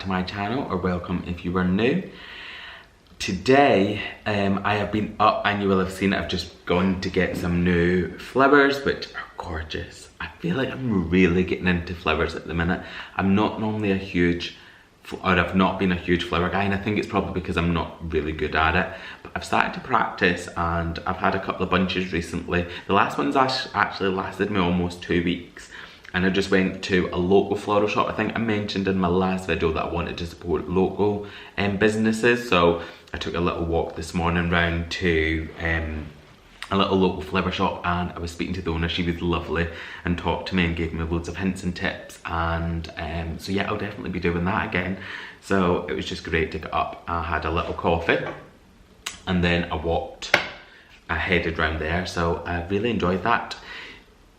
to my channel, or welcome if you are new. Today I have been up, and you will have seen it, I've just gone to get some new flowers which are gorgeous. I feel like I'm really getting into flowers at the minute. I'm not normally a huge, or I've not been a huge flower guy, and I think it's probably because I'm not really good at it, but I've started to practice and I've had a couple of bunches recently. The last one's actually lasted me almost 2 weeks, and I just went to a local floral shop. I think I mentioned in my last video that I wanted to support local businesses, so I took a little walk this morning round to a little local flower shop, and I was speaking to the owner. She was lovely and talked to me and gave me loads of hints and tips, and so yeah, I'll definitely be doing that again. So it was just great to get up. I had a little coffee and then I headed round there, so I really enjoyed that.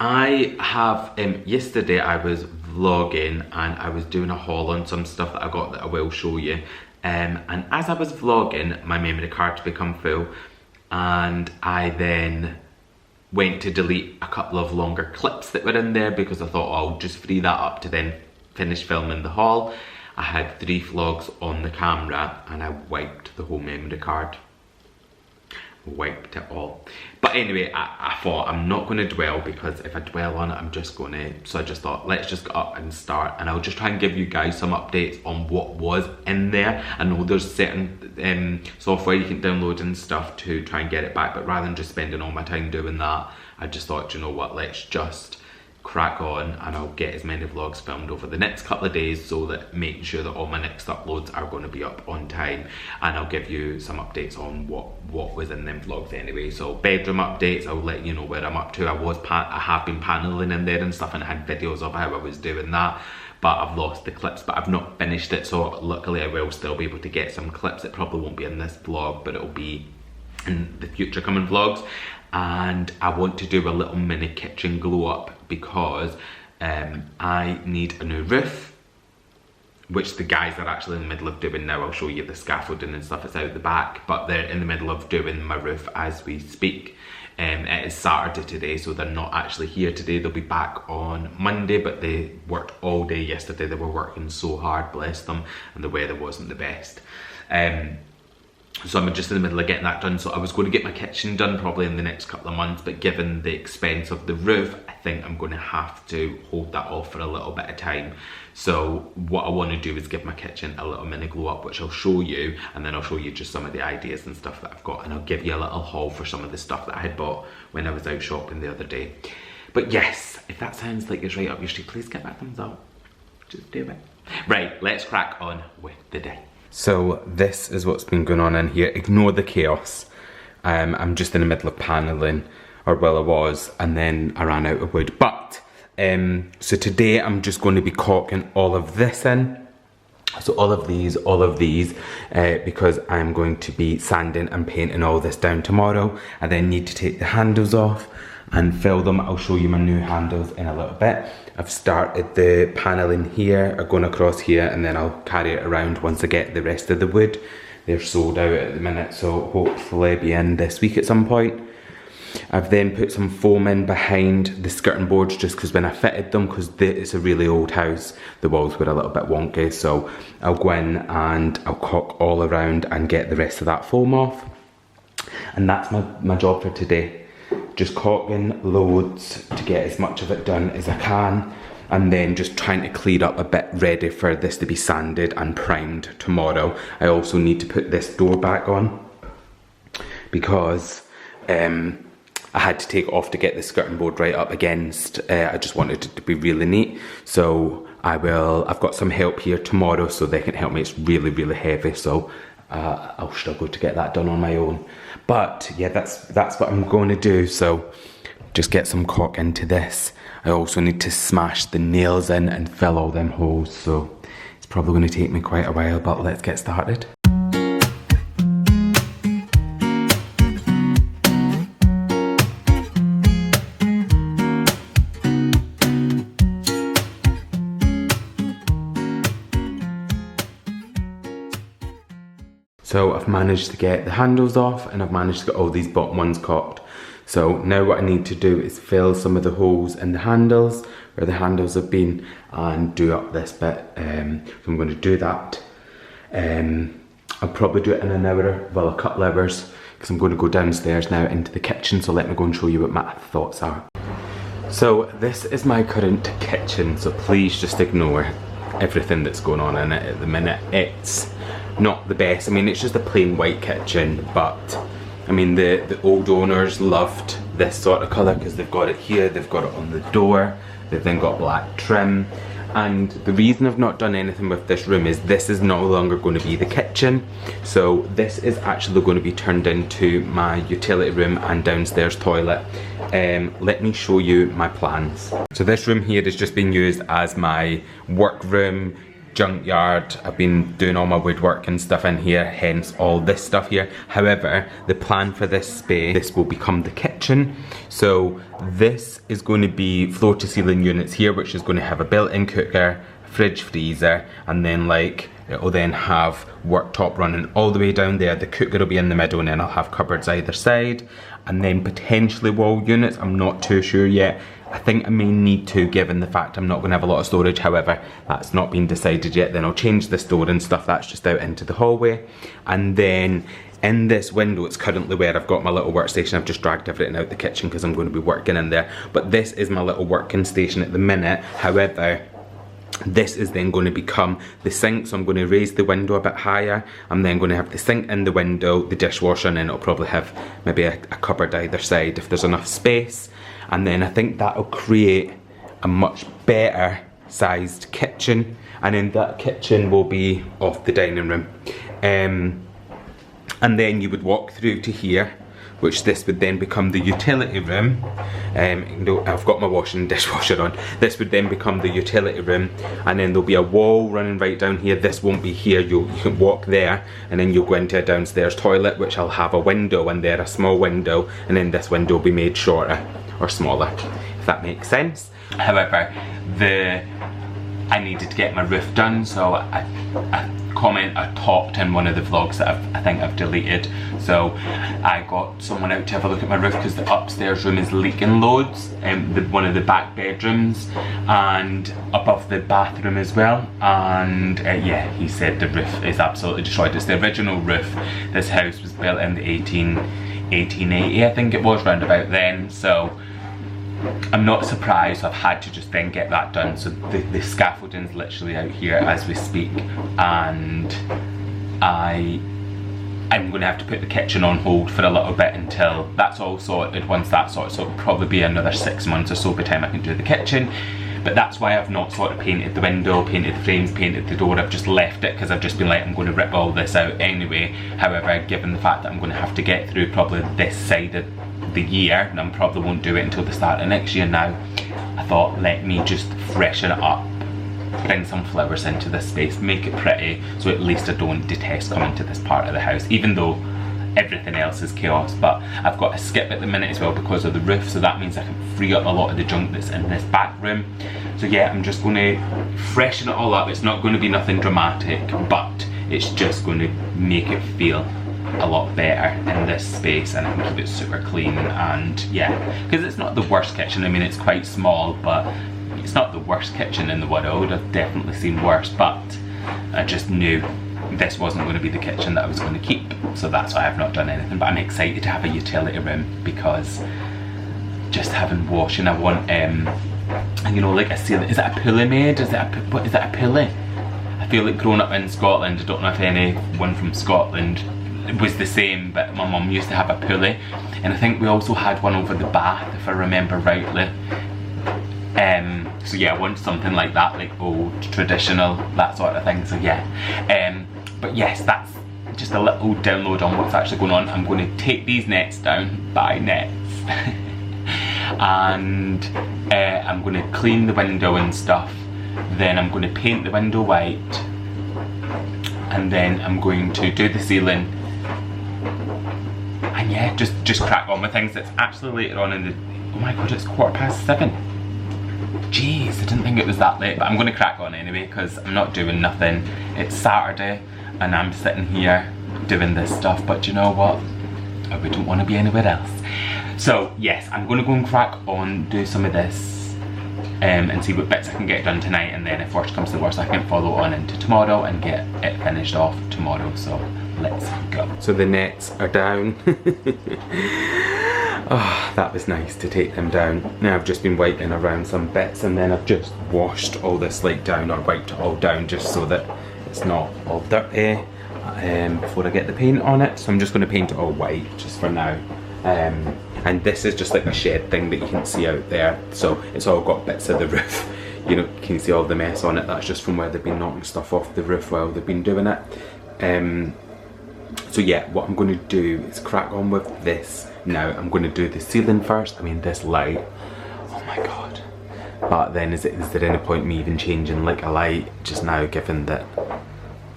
I have, yesterday I was vlogging and I was doing a haul on some stuff that I got that I will show you. And as I was vlogging, my memory card became full, and I then went to delete a couple of longer clips that were in there because I thought, oh, I'll just free that up to then finish filming the haul. I had 3 vlogs on the camera and I wiped the whole memory card. Wiped it all. But anyway, I thought I'm not going to dwell, because if I dwell on it I'm just going to, so I just thought let's just get up and start, and I'll just try and give you guys some updates on what was in there. I know there's certain software you can download and stuff to try and get it back, but rather than just spending all my time doing that, I just thought, you know what, let's just crack on, and I'll get as many vlogs filmed over the next couple of days, so that making sure that all my next uploads are going to be up on time, and I'll give you some updates on what was in them vlogs anyway. So bedroom updates, I'll let you know where I'm up to. I have been paneling in there and stuff, and I had videos of how I was doing that, but I've lost the clips, but I've not finished it, so luckily I will still be able to get some clips. It probably won't be in this vlog, but it'll be in the future coming vlogs. And I want to do a little mini kitchen glow up, because I need a new roof, which the guys are actually in the middle of doing now. I'll show you the scaffolding and stuff, it's out the back, but they're in the middle of doing my roof as we speak. It is Saturday today, so they're not actually here today. They'll be back on Monday, but they worked all day yesterday. They were working so hard, bless them, and the weather wasn't the best. So I'm just in the middle of getting that done. So I was going to get my kitchen done probably in the next couple of months, but given the expense of the roof, I think I'm going to have to hold that off for a little bit of time. So what I want to do is give my kitchen a little mini glow up, which I'll show you, and then I'll show you just some of the ideas and stuff that I've got, and I'll give you a little haul for some of the stuff that I had bought when I was out shopping the other day. But yes, if that sounds like it's right up your street, please give that a thumbs up. Just do it. Right, let's crack on with the day. So this is what's been going on in here. Ignore the chaos. I'm just in the middle of paneling, or well I was, and then I ran out of wood. But, so today I'm just going to be caulking all of this in. So all of these, because I'm going to be sanding and painting all this down tomorrow. I then need to take the handles off and fill them. I'll show you my new handles in a little bit. I've started the paneling here, going across here, and then I'll carry it around once I get the rest of the wood. They're sold out at the minute, so hopefully be in this week at some point. I've then put some foam in behind the skirting boards, just because when I fitted them, because it's a really old house, the walls were a little bit wonky, so I'll go in and I'll caulk all around and get the rest of that foam off. And that's my job for today. Just caulking loads to get as much of it done as I can, and then just trying to clear up a bit, ready for this to be sanded and primed tomorrow. I also need to put this door back on, because I had to take it off to get the skirting board right up against. I just wanted it to be really neat, so I've got some help here tomorrow, so they can help me. It's really, really heavy, so I'll struggle to get that done on my own. But yeah, that's what I'm going to do. So just get some caulk into this. I also need to smash the nails in and fill all them holes, so it's probably going to take me quite a while, but let's get started. So I've managed to get the handles off, and I've managed to get all these bottom ones caulked. So now what I need to do is fill some of the holes in the handles, where the handles have been, and do up this bit. So I'm going to do that. I'll probably do it in an hour, well, a couple hours, because I'm going to go downstairs now into the kitchen, so let me go and show you what my thoughts are. So this is my current kitchen, so please just ignore everything that's going on in it at the minute. It's not the best. I mean, it's just a plain white kitchen, but I mean the old owners loved this sort of colour because they've got it here, they've got it on the door, they've then got black trim. And the reason I've not done anything with this room is this is no longer going to be the kitchen. So this is actually going to be turned into my utility room and downstairs toilet. Let me show you my plans. So this room here has just been used as my work room, junkyard. I've been doing all my woodwork and stuff in here, hence all this stuff here. However, the plan for this space, this will become the kitchen. So this is going to be floor to ceiling units here, which is going to have a built-in cooker, fridge, freezer, and then like it'll then have worktop running all the way down there. The cooker will be in the middle, and then I'll have cupboards either side, and then potentially wall units. I'm not too sure yet. I think I may need to, given the fact I'm not going to have a lot of storage. However, that's not been decided yet. Then I'll change this door and stuff. That's just out into the hallway. And then in this window, it's currently where I've got my little workstation. I've just dragged everything out the kitchen because I'm going to be working in there. But this is my little working station at the minute. However, this is then going to become the sink, so I'm going to raise the window a bit higher. I'm then going to have the sink in the window, the dishwasher, and then it'll probably have maybe a cupboard either side if there's enough space. And then I think that'll create a much better sized kitchen, and then that kitchen will be off the dining room. And then you would walk through to here, which this would then become the utility room. I've got my washing and dishwasher on. This would then become the utility room, and then there'll be a wall running right down here. This won't be here, you can walk there, and then you'll go into a downstairs toilet, which I'll have a window in there, a small window, and then this window will be made shorter or smaller, if that makes sense. However, I needed to get my roof done, so a comment I topped in one of the vlogs that I think I've deleted. So I got someone out to have a look at my roof because the upstairs room is leaking loads, one of the back bedrooms, and above the bathroom as well. And yeah, he said the roof is absolutely destroyed. It's the original roof. This house was built in the 1880, I think it was, round about then. So I'm not surprised. I've had to just then get that done. So the scaffolding's literally out here as we speak, and I'm going to have to put the kitchen on hold for a little bit until that's all sorted. Once that's sorted, so it'll probably be another 6 months or so by the time I can do the kitchen. But that's why I've not sort of painted the window, painted the frames, painted the door. I've just left it because I've just been like, I'm going to rip all this out anyway. However, given the fact that I'm going to have to get through probably this side of the year, and I probably won't do it until the start of next year now, I thought, let me just freshen it up, bring some flowers into this space, make it pretty, so at least I don't detest coming to this part of the house, even though everything else is chaos. But I've got a skip at the minute as well because of the roof, so that means I can free up a lot of the junk that's in this back room. So yeah, I'm just going to freshen it all up. It's not going to be nothing dramatic, but it's just going to make it feel a lot better in this space, and I can keep it super clean. And yeah, because it's not the worst kitchen. I mean, it's quite small, but it's not the worst kitchen in the world. I've definitely seen worse, but I just knew this wasn't going to be the kitchen that I was going to keep, so that's why I've not done anything. But I'm excited to have a utility room because just having washing, I want you know, like a ceiling. Is it a pulley made? What is it, a pulley? I feel like growing up in Scotland, I don't know if anyone from Scotland was the same, but my mum used to have a pulley, and I think we also had one over the bath, if I remember rightly. So yeah, I want something like that, like old, traditional, that sort of thing. So yeah, but yes, that's just a little download on what's actually going on. I'm going to take these nets down, buy nets, and I'm going to clean the window and stuff. Then I'm going to paint the window white, and then I'm going to do the ceiling, and yeah, just crack on with things. It's actually later on in the, oh my god, it's 7:15. Jeez, I didn't think it was that late, but I'm going to crack on anyway because I'm not doing nothing. It's Saturday and I'm sitting here doing this stuff, but you know what? I wouldn't want to be anywhere else. So yes, I'm gonna go and crack on, do some of this and see what bits I can get done tonight, and then if worst comes to worst I can follow on into tomorrow and get it finished off tomorrow. So let's go. So the nets are down. Oh, that was nice to take them down. Now I've just been wiping around some bits, and then I've just washed all this like down, or wiped it all down, just so that it's not all dirty before I get the paint on it. So I'm just going to paint it all white just for now. And this is just like a shed thing that you can see out there, so it's all got bits of the roof. You know, you can see all the mess on it. That's just from where they've been knocking stuff off the roof while they've been doing it. So yeah, what I'm going to do is crack on with this. Now I'm going to do the ceiling first. I mean, this light, oh my god. But then is there any point me even changing like a light just now, given that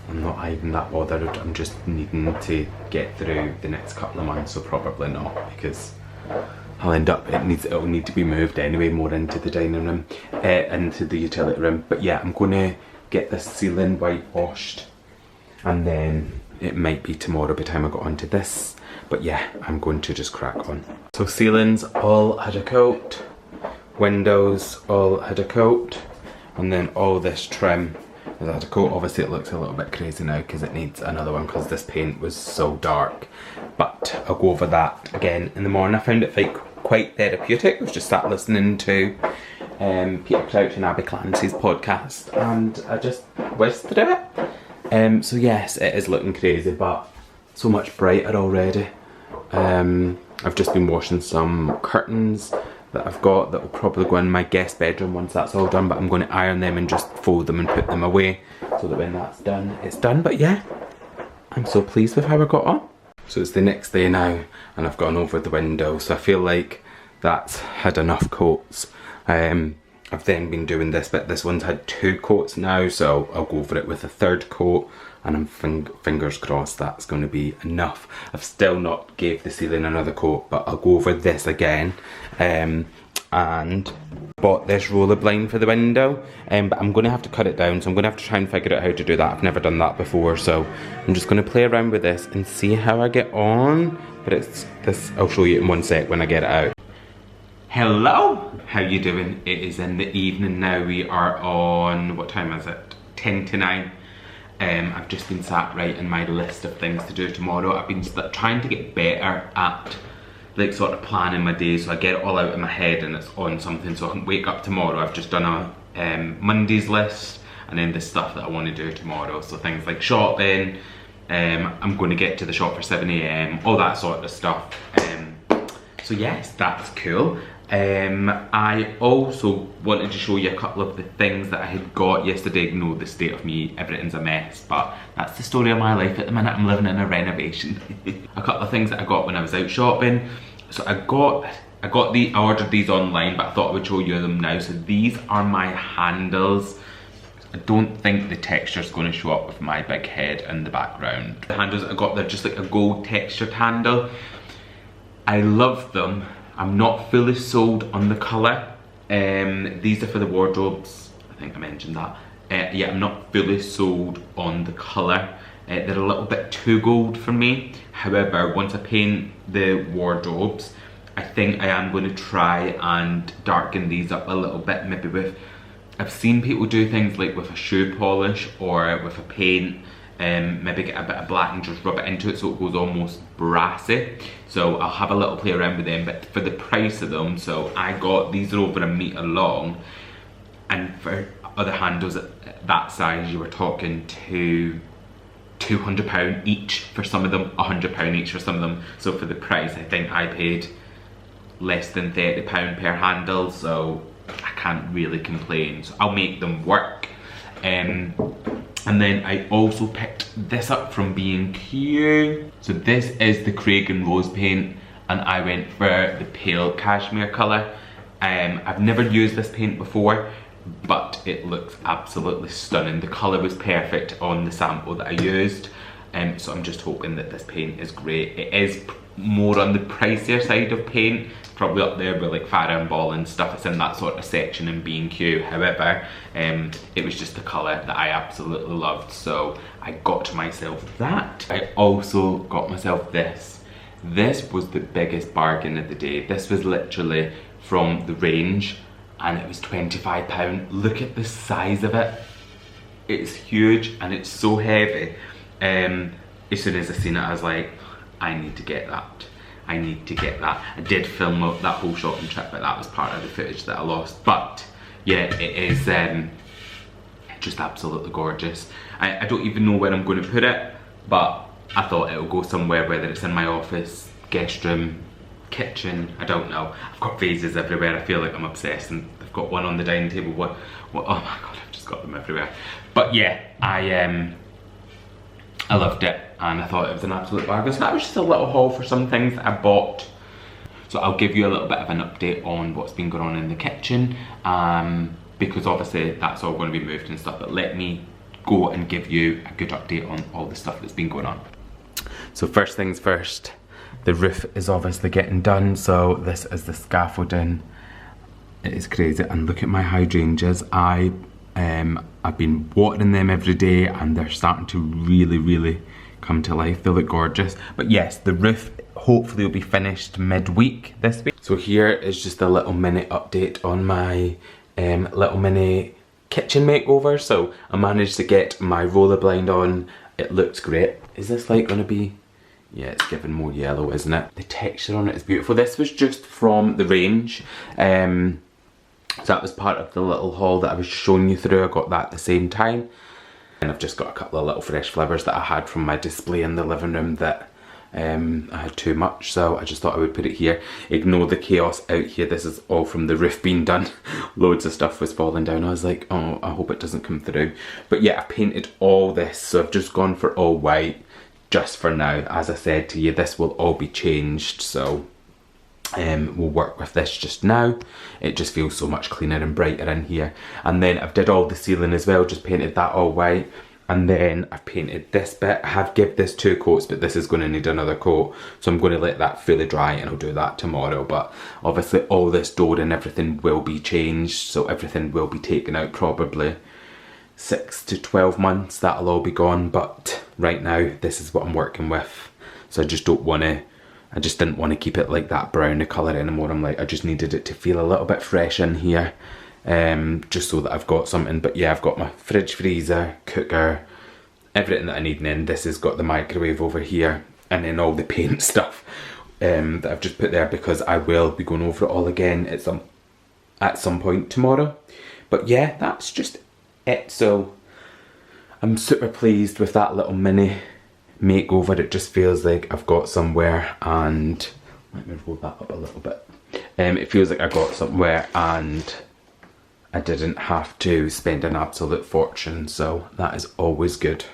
I'm not even that bothered? I'm just needing to get through the next couple of months, so probably not, because I'll end up, it'll need to be moved anyway, more into the dining room, into the utility room. But yeah, I'm going to get this ceiling whitewashed, and then it might be tomorrow by the time I got onto this. But yeah, I'm going to just crack on. So ceilings all had a coat, windows all had a coat, and then all this trim has had a coat. Obviously it looks a little bit crazy now because it needs another one because this paint was so dark. But I'll go over that again in the morning. I found it like quite therapeutic. I was just sat listening to Peter Crouch and Abby Clancy's podcast, and I just whizzed through it. So yes, it is looking crazy, but so much brighter already. I've just been washing some curtains that I've got that will probably go in my guest bedroom once that's all done, but I'm going to iron them and just fold them and put them away so that when that's done, it's done. But yeah, I'm so pleased with how I got on. So it's the next day now, and I've gone over the window, so I feel like that's had enough coats. I've then been doing this, but this one's had 2 coats now, so I'll go over it with a 3rd coat, and I'm fingers crossed that's going to be enough. I've still not gave the ceiling another coat, but I'll go over this again. And bought this roller blind for the window, but I'm going to have to cut it down, so I'm going to have to try and figure out how to do that. I've never done that before, so I'm just going to play around with this and see how I get on. But it's this, I'll show you in one sec when I get it out. Hello, how you doing? It is in the evening now. We are on, what time is it? 10 to 9. I've just been sat writing my list of things to do tomorrow. I've been trying to get better at like sort of planning my day, so I get it all out in my head and it's on something, so I can wake up tomorrow. I've just done a Monday's list, and then the stuff that I want to do tomorrow. So things like shopping, I'm going to get to the shop for 7 AM, all that sort of stuff. So yes, that's cool. I also wanted to show you a couple of the things that I had got yesterday. You know, the state of me, everything's a mess, but that's the story of my life at the minute. I'm living in a renovation. A couple of things that I got when I was out shopping. So I ordered these online, but I thought I would show you them now. So these are my handles. I don't think the texture's going to show up with my big head in the background. The handles I got, they're just like a gold textured handle. I love them. I'm not fully sold on the colour. These are for the wardrobes. I think I mentioned that. Yeah, I'm not fully sold on the colour. They're a little bit too gold for me. However, once I paint the wardrobes, I think I am going to try and darken these up a little bit. Maybe with, I've seen people do things like with a shoe polish or with a paint. Maybe get a bit of black and just rub it into it so it goes almost brassy. So I'll have a little play around with them, but for the price of them, so I got, these are over 1 metre long, and for other handles at that size you were talking to £200 each for some of them, £100 each for some of them. So for the price, I think I paid less than £30 per handle, so I can't really complain. So I'll make them work. And then I also picked this up from B&Q. So this is the Craig and Rose paint, and I went for the pale cashmere colour. I've never used this paint before, but it looks absolutely stunning. The colour was perfect on the sample that I used. So I'm just hoping that this paint is great. It is more on the pricier side of paint, probably up there with like Farrow and Ball and stuff. It's in that sort of section in B&Q. However, it was just the colour that I absolutely loved, so I got myself that. I also got myself this. This was the biggest bargain of the day. This was literally from the range and it was £25. Look at the size of it. It's huge and it's so heavy. As soon as I seen it, I was like, I need to get that. I need to get that. I did film up that whole shopping trip, but that was part of the footage that I lost. But yeah, it is just absolutely gorgeous. I don't even know where I'm going to put it, but I thought it would go somewhere, whether it's in my office, guest room, kitchen, I don't know. I've got vases everywhere. I feel like I'm obsessed, and I've got one on the dining table. What? Oh my god, I've just got them everywhere. But yeah, I loved it and I thought it was an absolute bargain. So that was just a little haul for some things that I bought. So I'll give you a little bit of an update on what's been going on in the kitchen, because obviously that's all going to be moved and stuff, but let me go and give you a good update on all the stuff that's been going on. So first things first, the roof is obviously getting done. So this is the scaffolding. It is crazy, and look at my hydrangeas. I've been watering them every day and they're starting to really come to life. They look gorgeous. But yes, the roof hopefully will be finished midweek this week. So here is just a little mini update on my little mini kitchen makeover. So I managed to get my roller blind on. It looks great. Is this light gonna be? Yeah, it's giving more yellow, isn't it? The texture on it is beautiful. This was just from the range. So that was part of the little haul that I was showing you through. I got that at the same time. And I've just got a couple of little fresh flowers that I had from my display in the living room that I had too much. So I just thought I would put it here. Ignore the chaos out here. This is all from the roof being done. Loads of stuff was falling down. I was like, oh, I hope it doesn't come through. But yeah, I painted all this. So I've just gone for all white just for now. As I said to you, this will all be changed. So we'll work with this just now. It just feels so much cleaner and brighter in here. And then I've did all the ceiling as well, just painted that all white. And then I've painted this bit. I have given this 2 coats, but this is going to need another coat. So I'm going to let that fully dry and I'll do that tomorrow. But obviously all this door and everything will be changed. So everything will be taken out, probably 6 to 12 months. That'll all be gone. But right now, this is what I'm working with. So I just don't want to, I just didn't want to keep it like that browny colour anymore. I'm like, I just needed it to feel a little bit fresh in here, just so that I've got something. But yeah, I've got my fridge, freezer, cooker, everything that I need. And then this has got the microwave over here, and then all the paint stuff that I've just put there, because I will be going over it all again at some point tomorrow. But yeah, that's just it. So I'm super pleased with that little mini makeover. It just feels like I've got somewhere, and let me roll that up a little bit. It feels like I got somewhere and I didn't have to spend an absolute fortune, so that is always good.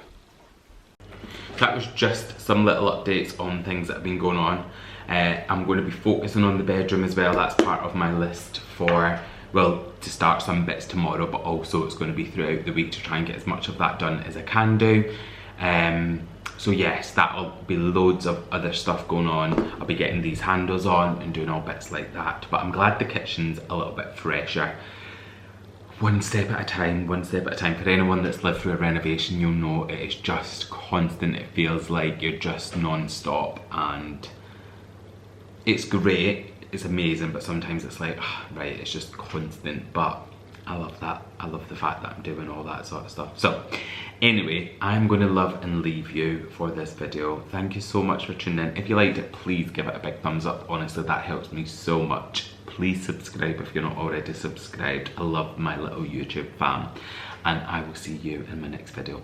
That was just some little updates on things that have been going on. I'm going to be focusing on the bedroom as well. That's part of my list for, well, to start some bits tomorrow, but also it's going to be throughout the week to try and get as much of that done as I can do. So yes, that'll be loads of other stuff going on. I'll be getting these handles on and doing all bits like that. But I'm glad the kitchen's a little bit fresher. One step at a time, one step at a time. For anyone that's lived through a renovation, you'll know it is just constant. It feels like you're just non-stop, and it's great, it's amazing, but sometimes it's like, oh, right, it's just constant. But I love that. I love the fact that I'm doing all that sort of stuff. So anyway, I'm going to love and leave you for this video. Thank you so much for tuning in. If you liked it, please give it a big thumbs up. Honestly, that helps me so much. Please subscribe if you're not already subscribed. I love my little YouTube fam. And I will see you in my next video.